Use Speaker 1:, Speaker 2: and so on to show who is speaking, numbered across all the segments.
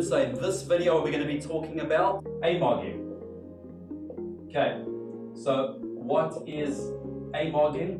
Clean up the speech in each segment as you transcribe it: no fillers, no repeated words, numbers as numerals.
Speaker 1: So in this video, we're going to be talking about amogging. Okay, so what is amogging?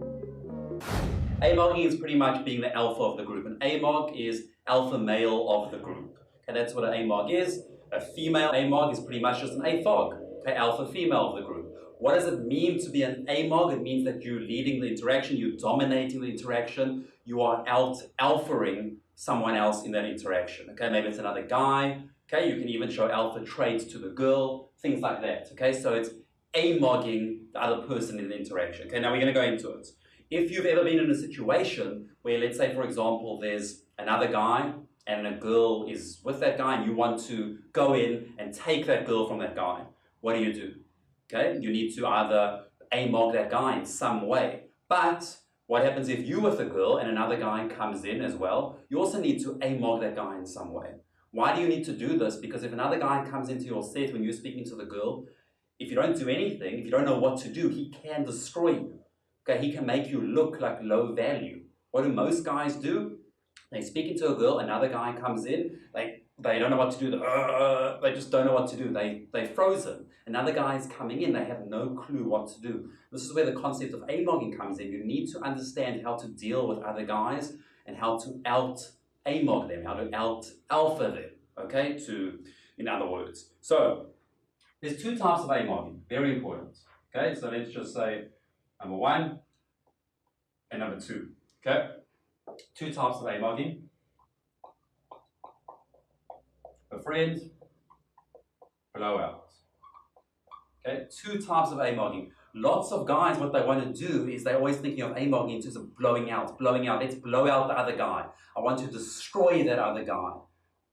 Speaker 1: Amogging is pretty much being the alpha of the group. An amog is alpha male of the group. Okay, that's what an amog is. A female amog is pretty much just an aphog, okay, alpha female of the group. What does it mean to be an amog? It means that you're leading the interaction, you're dominating the interaction, you are out-alphaing someone else in that interaction. Okay, maybe it's another guy. Okay, you can even show alpha traits to the girl, things like that. Okay, so it's amogging the other person in the interaction. Okay, now we're going to go into it. If you've ever been in a situation where, let's say, for example, there's another guy and a girl is with that guy and you want to go in and take that girl from that guy, what do? Okay, you need to either amog that guy in some way. But what happens if you're with a girl and another guy comes in as well? You also need to amog that guy in some way. Why do you need to do this? Because if another guy comes into your set when you're speaking to the girl, if you don't do anything, if you don't know what to do, he can destroy you. Okay, he can make you look like low value. What do most guys do? They speak into a girl, another guy comes in, they don't know what to do, they just don't know what to do, they're frozen. Another guy is coming in, they have no clue what to do. This is where the concept of amogging comes in. You need to understand how to deal with other guys and how to out-amog them, how to out-alpha them, okay, in other words. So, there's two types of amogging, very important, okay, so let's just say number one and number two, okay? Two types of amogging. Befriend, blowout. Okay, two types of amogging. Lots of guys, what they want to do is they're always thinking of amogging in terms of blowing out. Let's blow out the other guy. I want to destroy that other guy.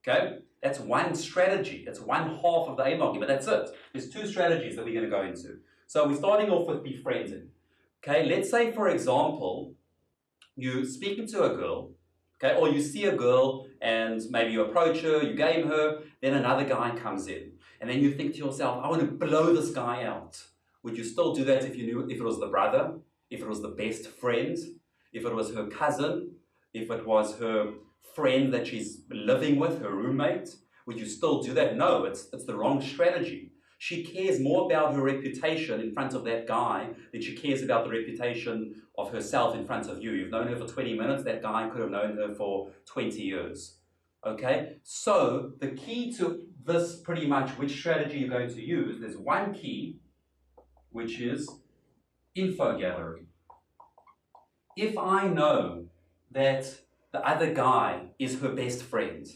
Speaker 1: Okay, that's one strategy. That's one half of the amogging, but that's it. There's two strategies that we're going to go into. So we're starting off with befriending. Okay, let's say, for example, you're speaking to a girl, okay, or you see a girl and maybe you approach her, you game her, then another guy comes in. And then you think to yourself, I want to blow this guy out. Would you still do that if you knew, if it was the brother, if it was the best friend, if it was her cousin, if it was her friend that she's living with, her roommate? Would you still do that? No, it's the wrong strategy. She cares more about her reputation in front of that guy than she cares about the reputation of herself in front of you. You've known her for 20 minutes, that guy could have known her for 20 years. Okay? So, the key to this, pretty much, which strategy you're going to use, there's one key, which is info gathering. If I know that the other guy is her best friend,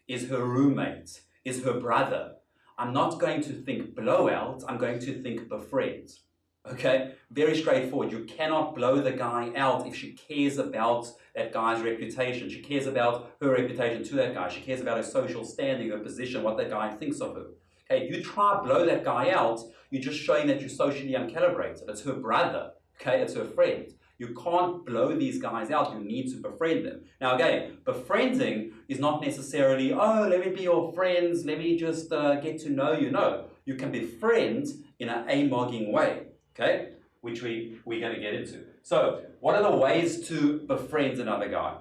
Speaker 1: is her roommate, is her brother, I'm not going to think blowout, I'm going to think befriend. Okay? Very straightforward. You cannot blow the guy out if she cares about that guy's reputation. She cares about her reputation to that guy. She cares about her social standing, her position, what that guy thinks of her. Okay? If you try to blow that guy out, you're just showing that you're socially uncalibrated. It's her brother. Okay? It's her friend. You can't blow these guys out. You need to befriend them. Now again, befriending is not necessarily, oh, let me be your friends, let me just get to know you. No, you can befriend in an amogging way, okay, which we're going to get into. So, what are the ways to befriend another guy?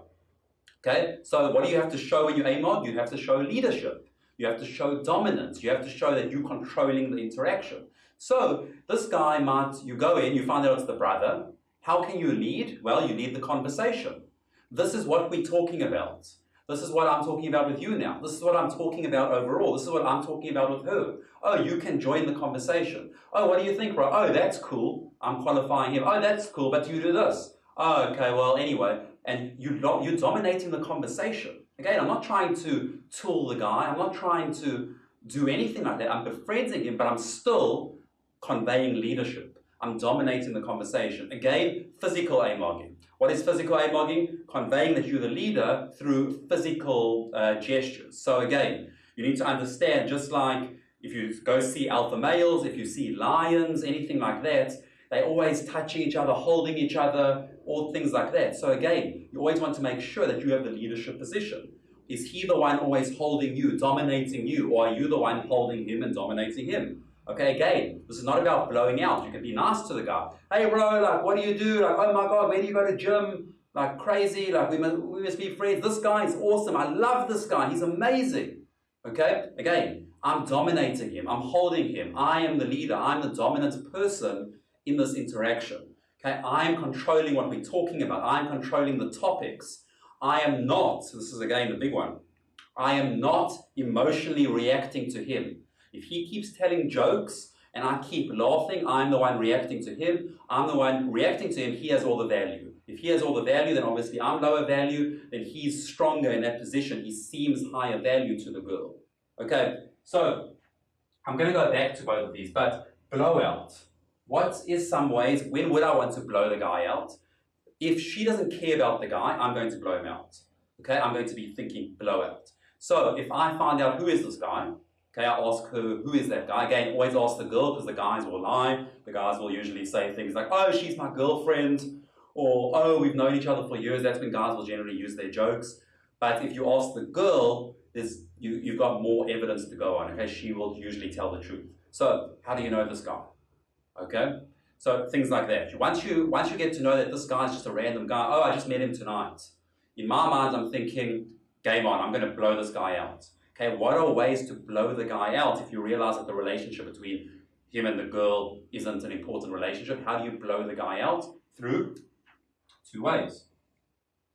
Speaker 1: Okay, so what do you have to show when you amog? You have to show leadership. You have to show dominance. You have to show that you're controlling the interaction. So, this guy you go in, you find out it's the brother. How can you lead? Well, you lead the conversation. This is what we're talking about. This is what I'm talking about with you now. This is what I'm talking about overall. This is what I'm talking about with her. Oh, you can join the conversation. Oh, what do you think, bro? Oh, that's cool. I'm qualifying him. Oh, that's cool, but you do this. Oh, okay, well, anyway. And you're dominating the conversation. Again, I'm not trying to tool the guy. I'm not trying to do anything like that. I'm befriending him, but I'm still conveying leadership. I'm dominating the conversation. Again, physical amogging. What is physical amogging? Conveying that you're the leader through physical gestures. So again, you need to understand, just like if you go see alpha males, if you see lions, anything like that, they're always touching each other, holding each other, all things like that. So again, you always want to make sure that you have the leadership position. Is he the one always holding you, dominating you, or are you the one holding him and dominating him? Okay, again, this is not about blowing out. You can be nice to the guy. Hey bro, like, what do you do? Like, oh my God, where do you go to gym? Like, crazy, like, we must be friends. This guy is awesome. I love this guy. He's amazing. Okay? Again, I'm dominating him. I'm holding him. I am the leader. I'm the dominant person in this interaction. Okay? I am controlling what we're talking about. I am controlling the topics. I am not, this is again the big one, I am not emotionally reacting to him. If he keeps telling jokes and I keep laughing, I'm the one reacting to him. I'm the one reacting to him. He has all the value. If he has all the value, then obviously I'm lower value. Then he's stronger in that position. He seems higher value to the girl. Okay, so I'm going to go back to both of these, but blowout. What is some ways, when would I want to blow the guy out? If she doesn't care about the guy, I'm going to blow him out. Okay, I'm going to be thinking blowout. So if I find out who is this guy, okay, I ask her, who is that guy? Again, always ask the girl because the guys will lie. The guys will usually say things like, oh, she's my girlfriend, or oh, we've known each other for years. That's when guys will generally use their jokes. But if you ask the girl, you've got more evidence to go on. Okay, she will usually tell the truth. So how do you know this guy? Okay, so things like that. Once you get to know that this guy's just a random guy, oh, I just met him tonight. In my mind, I'm thinking, game on, I'm going to blow this guy out. Okay, what are ways to blow the guy out if you realize that the relationship between him and the girl isn't an important relationship? How do you blow the guy out? Through two ways.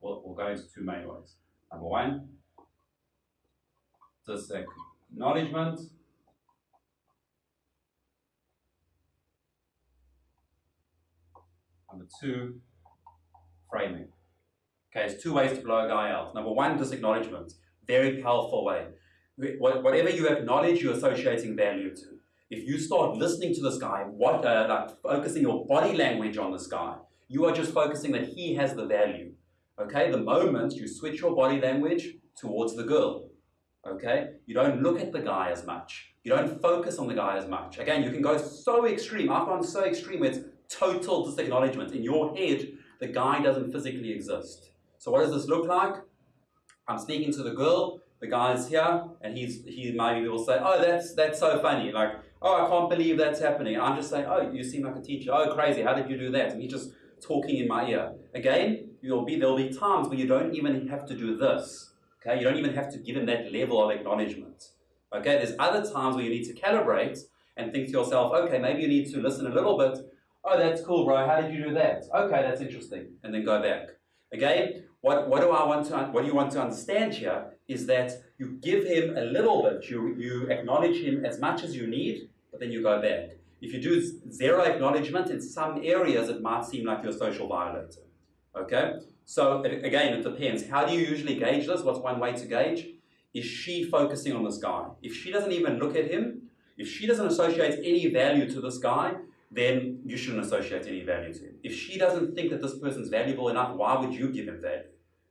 Speaker 1: We'll go into two main ways. Number one, this acknowledgement. Number two, framing. Okay, there's two ways to blow a guy out. Number one, disacknowledgement. Very powerful way. Whatever you acknowledge, you're associating value to. If you start listening to this guy, like focusing your body language on this guy, you are just focusing that he has the value. Okay, the moment you switch your body language towards the girl, okay, you don't look at the guy as much. You don't focus on the guy as much. Again, you can go so extreme. I've gone so extreme where it's total disacknowledgement. In your head, the guy doesn't physically exist. So what does this look like? I'm speaking to the girl, the guy's here, and he maybe will say, oh, that's so funny. Like, oh, I can't believe that's happening. And I'm just saying, oh, you seem like a teacher. Oh, crazy, how did you do that? And he's just talking in my ear. Again, there'll be times where you don't even have to do this. Okay, you don't even have to give him that level of acknowledgement. Okay, there's other times where you need to calibrate and think to yourself, okay, maybe you need to listen a little bit. Oh, that's cool, bro. How did you do that? Okay, that's interesting. And then go back. Again, what do you want to understand here is that you give him a little bit. You acknowledge him as much as you need, but then you go back. If you do zero acknowledgement, in some areas it might seem like you're a social violator. Okay? So again, it depends. How do you usually gauge this? What's one way to gauge? Is she focusing on this guy? If she doesn't even look at him, if she doesn't associate any value to this guy, then you shouldn't associate any value to him. If she doesn't think that this person's valuable enough, why would you give him value?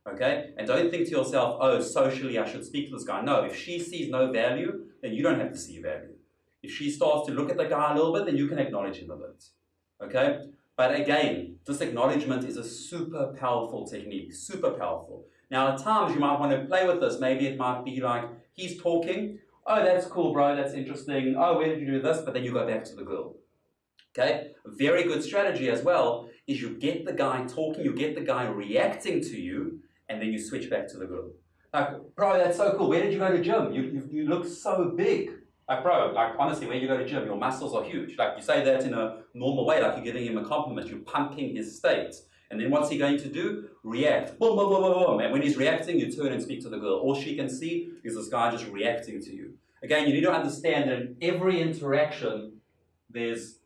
Speaker 1: Okay? And don't think to yourself, oh, socially I should speak to this guy. No, if she sees no value, then you don't have to see value. If she starts to look at the guy a little bit, then you can acknowledge him a bit. Okay? But again, this acknowledgement is a super powerful technique, super powerful. Now, at times you might want to play with this. Maybe it might be like, he's talking, oh, that's cool, bro, that's interesting. Oh, where did you do this? But then you go back to the girl. Okay? A very good strategy as well is you get the guy talking, you get the guy reacting to you, and then you switch back to the girl. Like, bro, that's so cool. Where did you go to gym? You look so big. Like, bro, like, honestly, when you go to gym, your muscles are huge. Like, you say that in a normal way, like you're giving him a compliment. You're pumping his state. And then what's he going to do? React. Boom, boom, boom, boom, boom. And when he's reacting, you turn and speak to the girl. All she can see is this guy just reacting to you. Again, you need to understand that in every interaction, there's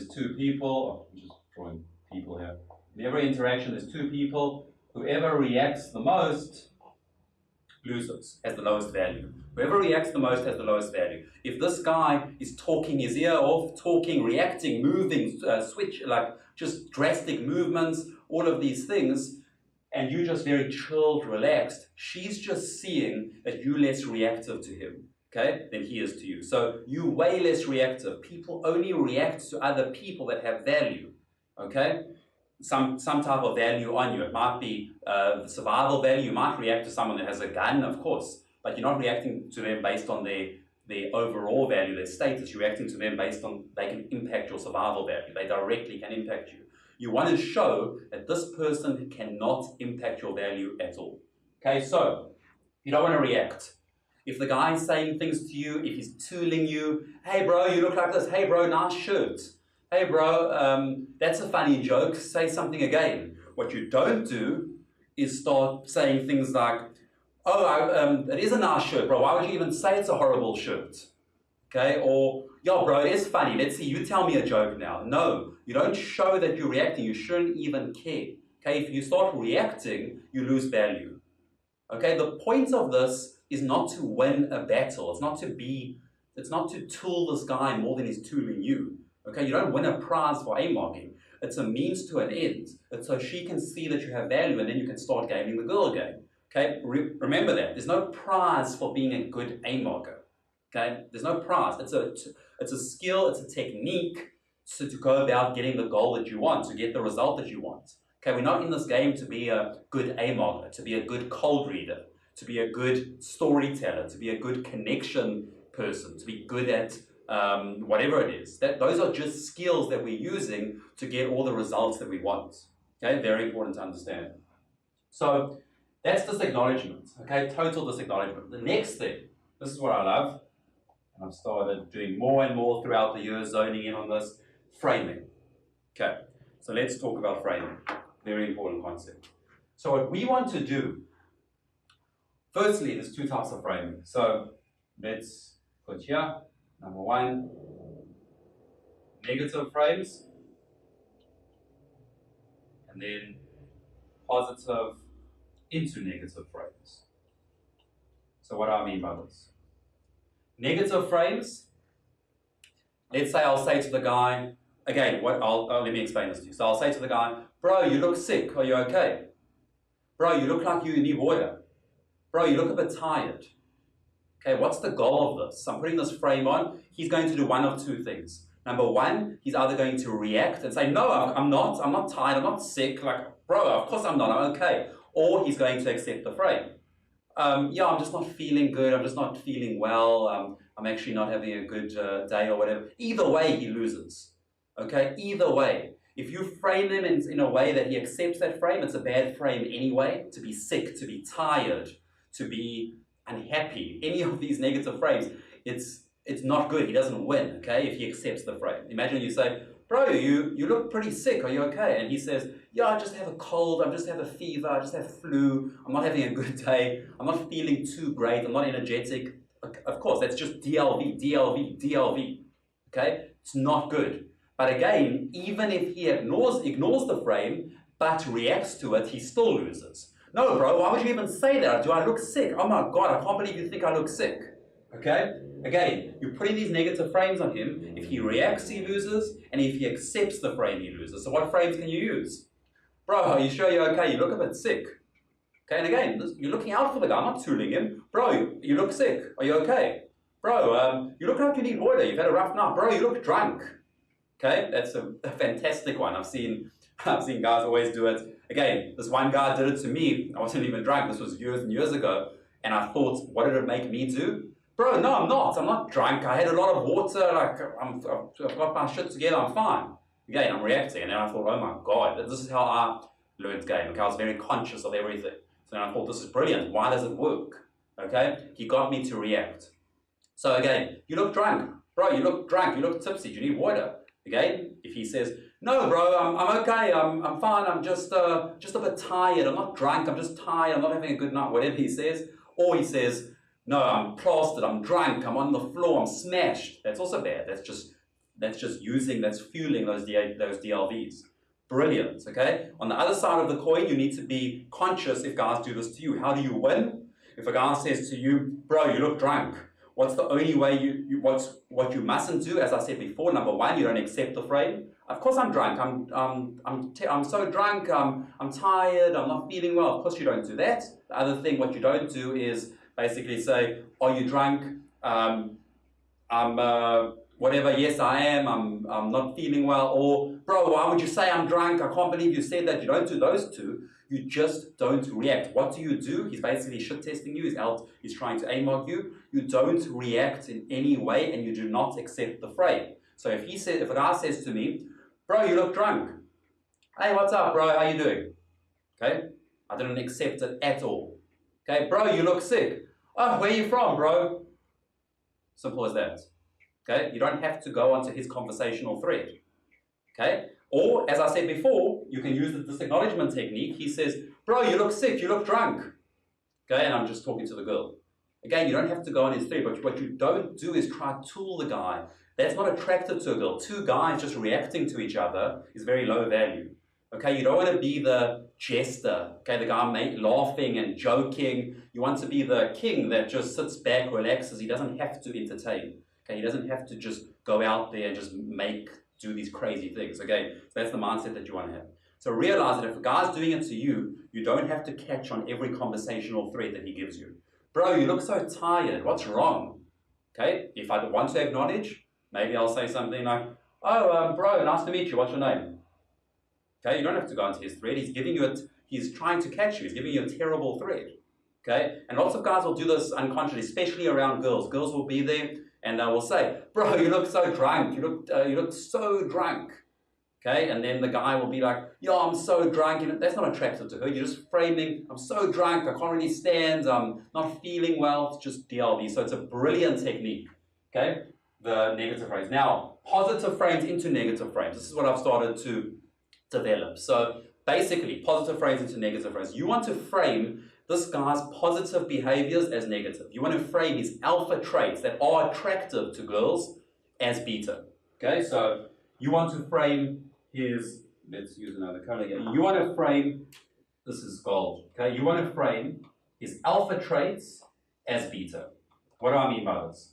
Speaker 1: two people. I'm just drawing people here. In every interaction, there's two people. Whoever reacts the most loses, has the lowest value. Whoever reacts the most has the lowest value. If this guy is talking his ear off, talking, reacting, moving, switch, like just drastic movements, all of these things, and you're just very chilled, relaxed, she's just seeing that you're less reactive to him, okay, than he is to you. So you're way less reactive. People only react to other people that have value, okay? Some type of value on you. It might be the survival value. You might react to someone that has a gun, of course, but you're not reacting to them based on their overall value, their status. You're reacting to them based on they can impact your survival value. They directly can impact you. You want to show that this person cannot impact your value at all. Okay, so You don't want to react. If the guy is saying things to you, if he's tooling you, hey bro, you look like this, hey bro, nice shirt. Hey bro, that's a funny joke, say something again. What you don't do is start saying things like, oh, it is a nice shirt, bro, why would you even say it's a horrible shirt? Okay, or, yo bro, it is funny, let's see, you tell me a joke now. No, you don't show that you're reacting, you shouldn't even care. Okay, if you start reacting, you lose value. Okay, the point of this is not to win a battle. It's not to tool this guy more than he's tooling you. Okay, you don't win a prize for amogging. It's a means to an end. It's so she can see that you have value, and then you can start gaming the girl again. Okay, remember that. There's no prize for being a good amogger. Okay, there's no prize. It's a skill, it's a technique to go about getting the goal that you want, to get the result that you want. Okay, we're not in this game to be a good amogger, to be a good cold reader, to be a good storyteller, to be a good connection person, to be good at whatever it is. Those are just skills that we're using to get all the results that we want. Okay, very important to understand. So that's disacknowledgement. Okay, total disacknowledgement. The next thing, this is what I love, and I've started doing more and more throughout the years, zoning in on this, framing. Okay, so let's talk about framing. Very important concept. So what we want to do, firstly, there's two types of framing. So let's put here, number one, negative frames, and then positive into negative frames. So what do I mean by this? Negative frames, let's say I'll say to the guy, again, let me explain this to you. So I'll say to the guy, bro, you look sick, are you okay? Bro, you look like you need water. Bro, you look a bit tired. Okay, what's the goal of this? I'm putting this frame on. He's going to do one of two things. Number one, he's either going to react and say, no, I'm not tired, I'm not sick. Like, bro, of course I'm not, I'm okay. Or he's going to accept the frame. Yeah, I'm just not feeling good, I'm just not feeling well, I'm actually not having a good day or whatever. Either way, he loses. Okay, either way. If you frame him in a way that he accepts that frame, it's a bad frame anyway. To be sick, to be tired, to be unhappy, any of these negative frames, it's not good. He doesn't win, okay, if he accepts the frame. Imagine you say, bro, you look pretty sick, are you okay? And he says, yeah, I just have a cold, I just have a fever, I just have flu, I'm not having a good day, I'm not feeling too great, I'm not energetic. Of course, that's just DLV, DLV, DLV, okay? It's not good. But again, even if he ignores the frame, but reacts to it, he still loses. No, bro, why would you even say that? Do I look sick? Oh my God, I can't believe you think I look sick. Okay? Again, you're putting these negative frames on him. If he reacts, he loses. And if he accepts the frame, he loses. So what frames can you use? Bro, are you sure you're okay? You look a bit sick. Okay, and again, you're looking out for the guy. I'm not tooling him. Bro, you look sick. Are you okay? Bro, you look like you need water. You've had a rough night. Bro, you look drunk. Okay, that's a fantastic one. I've seen guys always do it. Again, this one guy did it to me. I wasn't even drunk. This was years and years ago. And I thought, what did it make me do? Bro, no, I'm not. I'm not drunk. I had a lot of water. Like, I've got my shit together. I'm fine. Again, I'm reacting. And then I thought, oh my God, this is how I learned game. Okay, I was very conscious of everything. So then I thought, this is brilliant. Why does it work? Okay, he got me to react. So again, you look drunk. Bro, you look drunk. You look tipsy. Do you need water? Again, if he says, no, bro, I'm okay, I'm fine, I'm just a bit tired, I'm not drunk, I'm just tired, I'm not having a good night, whatever he says. Or he says, no, I'm plastered, I'm drunk, I'm on the floor, I'm smashed. That's also bad. That's fueling those DLVs. Brilliant, okay? On the other side of the coin, you need to be conscious if guys do this to you. How do you win? If a guy says to you, bro, you look drunk. What's the only way what you mustn't do? As I said before, number one, you don't accept the frame. Of course I'm drunk. I'm so drunk. I'm tired. I'm not feeling well. Of course you don't do that. The other thing, what you don't do is basically say, are you drunk? Whatever. Yes, I am. I'm not feeling well. Or, bro, why would you say I'm drunk? I can't believe you said that. You don't do those two. You just don't react. What do? He's basically shit testing you. He's trying to amog you. You don't react in any way, and you do not accept the frame. So if a guy says to me, bro, you look drunk. Hey, what's up, bro? How you doing? Okay? I didn't accept it at all. Okay, bro, you look sick. Oh, where are you from, bro? Simple as that. Okay, you don't have to go onto his conversational thread. Okay, or as I said before, you can use the disacknowledgement technique. He says, bro, you look sick, you look drunk. Okay, and I'm just talking to the girl. Again, you don't have to go on his thread, but what you don't do is try to tool the guy. That's not attractive to a girl. Two guys just reacting to each other is very low value. Okay, you don't want to be the jester, okay, the guy laughing and joking. You want to be the king that just sits back, relaxes. He doesn't have to entertain. Okay, he doesn't have to just go out there and just do these crazy things. Okay, so that's the mindset that you want to have. So realize that if a guy's doing it to you, you don't have to catch on every conversational thread that he gives you. Bro, you look so tired. What's wrong? Okay, if I want to acknowledge, maybe I'll say something like, oh, bro, nice to meet you. What's your name? Okay, you don't have to go into his thread. He's trying to catch you. He's giving you a terrible thread. Okay, and lots of guys will do this unconsciously, especially around girls. Girls will be there and they will say, bro, you look so drunk. You look so drunk. Okay, and then the guy will be like, yo, I'm so drunk. And that's not attractive to her. You're just framing, I'm so drunk, I can't really stand, I'm not feeling well. It's just DLB. So it's a brilliant technique. Okay, the negative frames. Now, positive frames into negative frames. This is what I've started to develop. So basically, positive frames into negative frames. You want to frame this guy's positive behaviors as negative. You want to frame his alpha traits that are attractive to girls as beta. Okay, so you want to frame let's use another color here. You want to frame, this is gold. Okay, you want to frame his alpha traits as beta. What do I mean by this?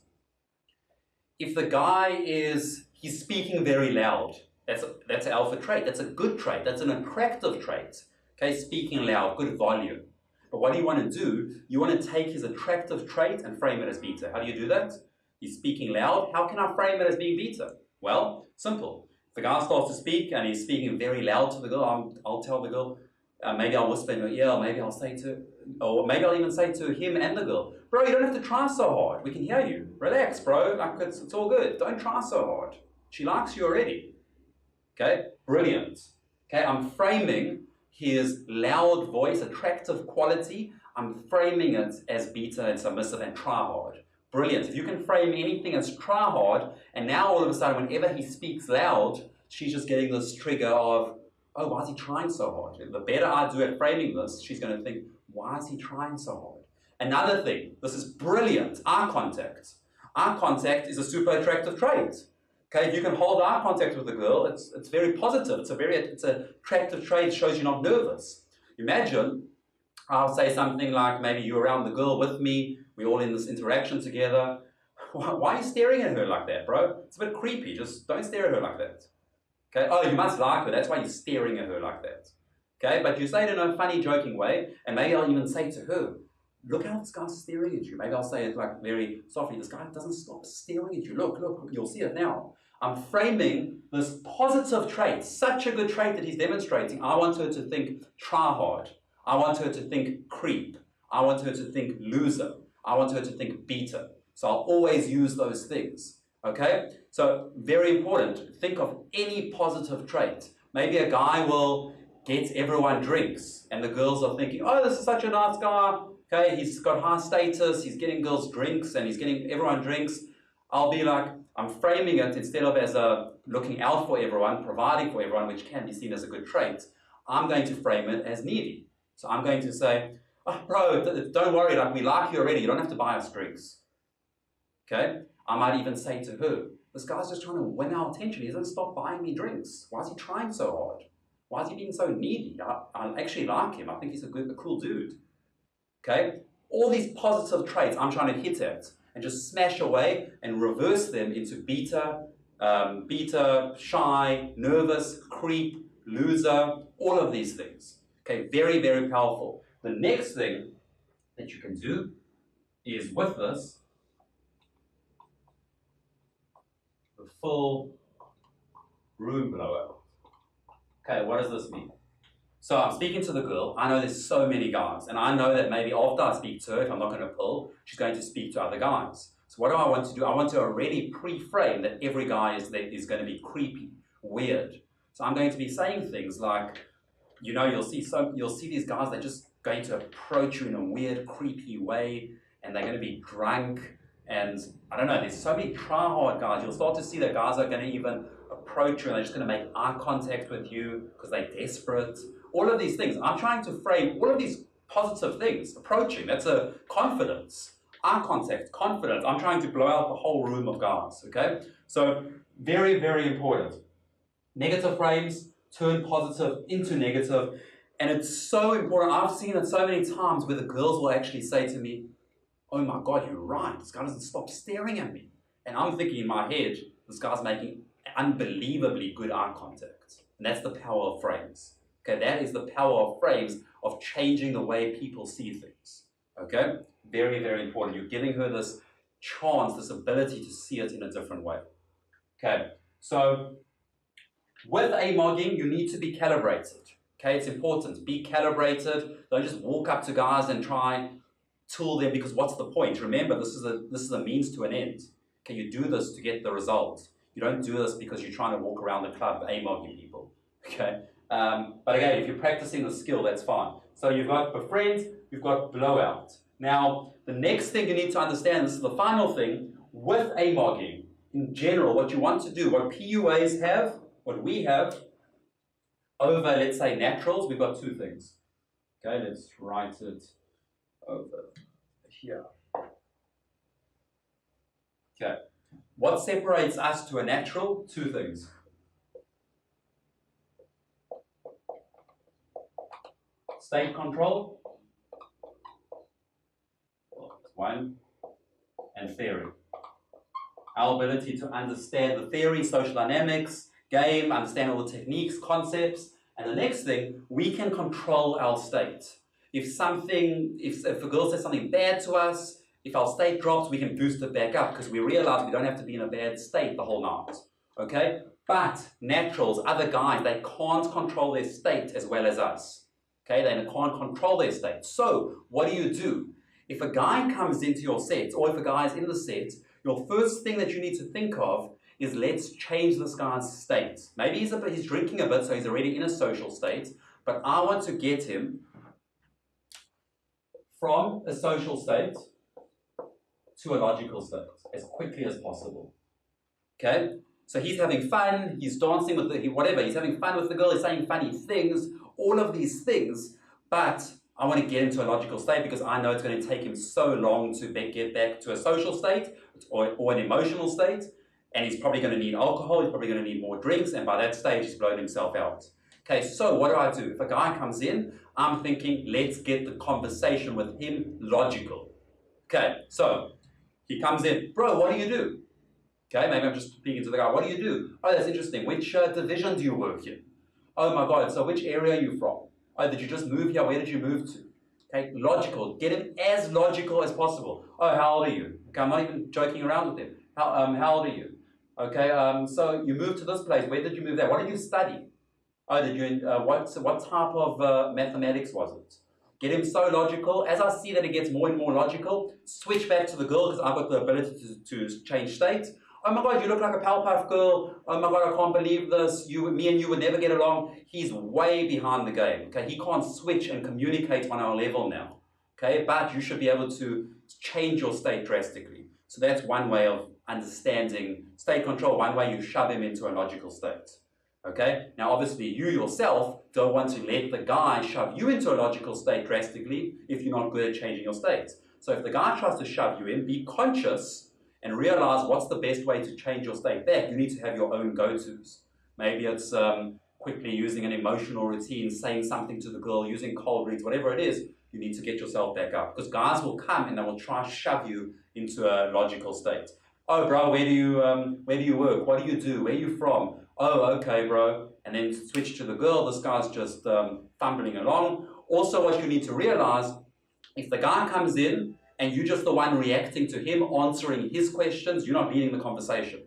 Speaker 1: If the guy he's speaking very loud, that's an alpha trait. That's a good trait. That's an attractive trait. Okay, speaking loud, good volume. But what do you want to do? You want to take his attractive trait and frame it as beta. How do you do that? He's speaking loud. How can I frame it as being beta? Well, simple. If the guy starts to speak and he's speaking very loud to the girl, I'll tell the girl, maybe I'll whisper in her ear, maybe I'll say or maybe I'll even say to him and the girl, bro, you don't have to try so hard. We can hear you. Relax, bro. Like it's all good. Don't try so hard. She likes you already. Okay, brilliant. Okay, I'm framing his loud voice, attractive quality. I'm framing it as beta and submissive and try hard. Brilliant. If you can frame anything as try hard, and now all of a sudden, whenever he speaks loud, she's just getting this trigger of, oh, why is he trying so hard? The better I do at framing this, she's going to think, why is he trying so hard? Another thing, this is brilliant, eye contact. Eye contact is a super attractive trait. Okay, if you can hold eye contact with a girl, it's very positive. It's an attractive trait. It shows you're not nervous. Imagine, I'll say something like, maybe you're around the girl with me, we're all in this interaction together. Why are you staring at her like that, bro? It's a bit creepy. Just don't stare at her like that. Okay, oh, you must like her. That's why you're staring at her like that. Okay, but you say it in a funny, joking way, and maybe I'll even say to her, look how this guy's staring at you. Maybe I'll say it like very softly, this guy doesn't stop staring at you. Look, you'll see it now. I'm framing this positive trait, such a good trait that he's demonstrating. I want her to think try hard. I want her to think creep. I want her to think loser. I want her to think beta. So I'll always use those things. Okay? So very important. Think of any positive trait. Maybe a guy will get everyone drinks, and the girls are thinking, oh, this is such a nice guy. Okay, he's got high status, he's getting girls drinks, and he's getting everyone drinks. I'll be like, I'm framing it instead of as a looking out for everyone, providing for everyone, which can be seen as a good trait. I'm going to frame it as needy. So I'm going to say, oh, bro, don't worry, like we like you already. You don't have to buy us drinks. Okay? I might even say to her, this guy's just trying to win our attention. He doesn't stop buying me drinks. Why is he trying so hard? Why is he being so needy? I actually like him. I think he's a cool dude. Okay? All these positive traits I'm trying to hit at and just smash away and reverse them into beta, shy, nervous, creep, loser, all of these things. Okay, very, very powerful. The next thing that you can do is with this, the full room blowout. Okay, what does this mean? So I'm speaking to the girl. I know there's so many guys, and I know that maybe after I speak to her, if I'm not going to pull, she's going to speak to other guys. So what do I want to do? I want to already pre-frame that every guy is going to be creepy, weird. So I'm going to be saying things like, you know, you'll see these guys, going to approach you in a weird, creepy way, and they're going to be drunk, and I don't know, there's so many try-hard guys. You'll start to see that guys are going to even approach you, and they're just going to make eye contact with you because they're desperate. All of these things. I'm trying to frame all of these positive things. Approaching, that's a confidence. Eye contact, confidence. I'm trying to blow out the whole room of guys, okay? So, very, very important. Negative frames turn positive into negative, and it's so important. I've seen it so many times where the girls will actually say to me, oh my God, you're right, this guy doesn't stop staring at me. And I'm thinking in my head, this guy's making unbelievably good eye contact. And that's the power of frames. Okay, that is the power of frames, of changing the way people see things. Okay, very, very important. You're giving her this chance, this ability to see it in a different way. Okay, so with amogging, you need to be calibrated. Okay, it's important. Be calibrated. Don't just walk up to guys and try tool them, because what's the point? Remember, this is a means to an end. Okay, you do this to get the result. You don't do this because you're trying to walk around the club amogging people. Okay, but again, if you're practicing the skill, that's fine. So you've got befriend, you've got blowout. Now, the next thing you need to understand, this is the final thing, with amogging, in general, what you want to do, what PUAs have, what we have, over, let's say, naturals, we've got two things. Okay, let's write it over here. Okay, what separates us to a natural? Two things. State control, one, and theory. Our ability to understand the theory, social dynamics, game, understand all the techniques, concepts, and the next thing, we can control our state. If a girl says something bad to us, if our state drops, we can boost it back up because we realize we don't have to be in a bad state the whole night. Okay? But naturals, other guys, they can't control their state as well as us. Okay? They can't control their state. So, what do? If a guy comes into your set, or if a guy is in the set, your first thing that you need to think of is, let's change this guy's state. Maybe he's drinking a bit, so he's already in a social state, but I want to get him from a social state to a logical state as quickly as possible. Okay? So he's having fun, he's dancing with he's having fun with the girl, he's saying funny things, all of these things, but I want to get him to a logical state because I know it's going to take him so long to get back to a social state or an emotional state, and he's probably going to need alcohol, he's probably going to need more drinks, and by that stage he's blown himself out. Okay, so what do? If a guy comes in, I'm thinking, let's get the conversation with him logical. Okay, so he comes in, bro, what do you do? Okay, maybe I'm just speaking to the guy, what do you do? Oh, that's interesting. Which division do you work in? Oh my God, so which area are you from? Oh, did you just move here? Where did you move to? Okay, logical. Get him as logical as possible. Oh, how old are you? Okay, I'm not even joking around with him. How old are you? Okay, so you moved to this place. Where did you move there? What did you study? Oh, did you? What type of mathematics was it? Get him so logical. As I see that it gets more and more logical, switch back to the girl because I've got the ability to change state. Oh my God, you look like a Powerpuff Girl. Oh my God, I can't believe this. Me and you would never get along. He's way behind the game. Okay, he can't switch and communicate on our level now. Okay, but you should be able to change your state drastically. So that's one way of understanding state control. One way you shove him into a logical state. Okay, now obviously you yourself don't want to let the guy shove you into a logical state drastically if you're not good at changing your states. So if the guy tries to shove you in, be conscious and realize what's the best way to change your state back. You need to have your own go-tos. Maybe it's quickly using an emotional routine, saying something to the girl, using cold reads, whatever it is, you need to get yourself back up. Because guys will come and they will try to shove you into a logical state. Oh, bro, where do you work? What do you do? Where are you from? Oh, okay, bro. And then switch to the girl. This guy's just fumbling along. Also, what you need to realize, if the guy comes in and you're just the one reacting to him, answering his questions, you're not leading the conversation.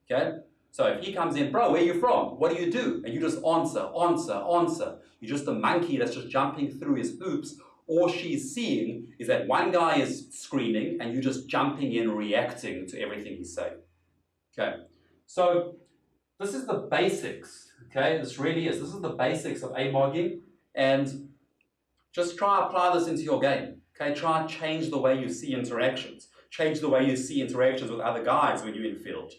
Speaker 1: Okay? So if he comes in, bro, where are you from? What do you do? And you just answer. You're just a monkey that's just jumping through his hoops. All she's seeing is that one guy is screaming and you're just jumping in, reacting to everything he's saying. Okay? So this is the basics. Okay? This really is. This is the basics of amogging. And Just try apply this into your game. Okay, try and change the way you see interactions. Change the way you see interactions with other guys when you're in field.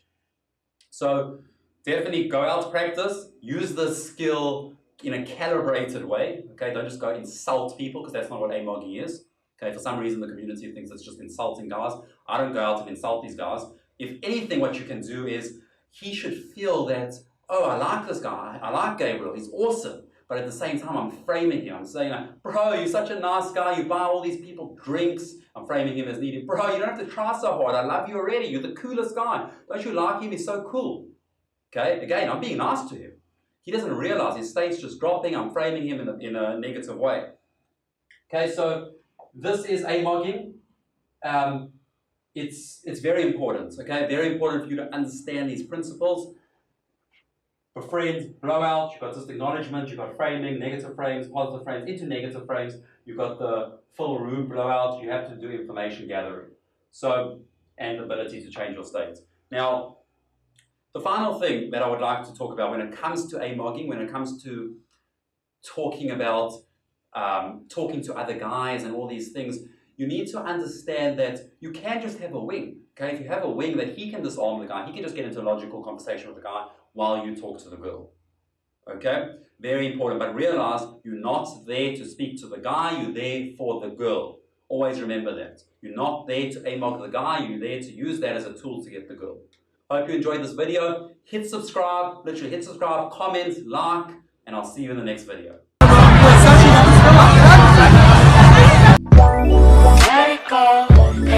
Speaker 1: So definitely go out, practice, use this skill in a calibrated way. Okay, don't just go insult people, because that's not what amogging is. Okay, for some reason the community thinks it's just insulting guys. I don't go out and insult these guys. If anything, what you can do is he should feel that, oh, I like this guy, I like Gabriel, he's awesome. But at the same time, I'm framing him. I'm saying, bro, you're such a nice guy. You buy all these people drinks. I'm framing him as needing, bro, you don't have to try so hard. I love you already. You're the coolest guy. Don't you like him? He's so cool. Okay, again, I'm being nice to him. He doesn't realize his state's just dropping. I'm framing him in a negative way. Okay, so this is amogging. It's very important. Okay, very important for you to understand these principles. Befriend, blowout, you've got just acknowledgement, you've got framing, negative frames, positive frames, into negative frames, you've got the full room blowout, you have to do information gathering. So, and the ability to change your state. Now, the final thing that I would like to talk about when it comes to amogging, when it comes to talking about talking to other guys and all these things, you need to understand that you can't just have a wing. Okay, if you have a wing that he can disarm the guy, he can just get into a logical conversation with the guy while you talk to the girl. Okay, very important. But realize you're not there to speak to the guy, you're there for the girl. Always remember that. You're not there to amog the guy, you're there to use that as a tool to get the girl. Hope you enjoyed this video. Hit subscribe, literally hit subscribe, comment, like, and I'll see you in the next video. Let it go.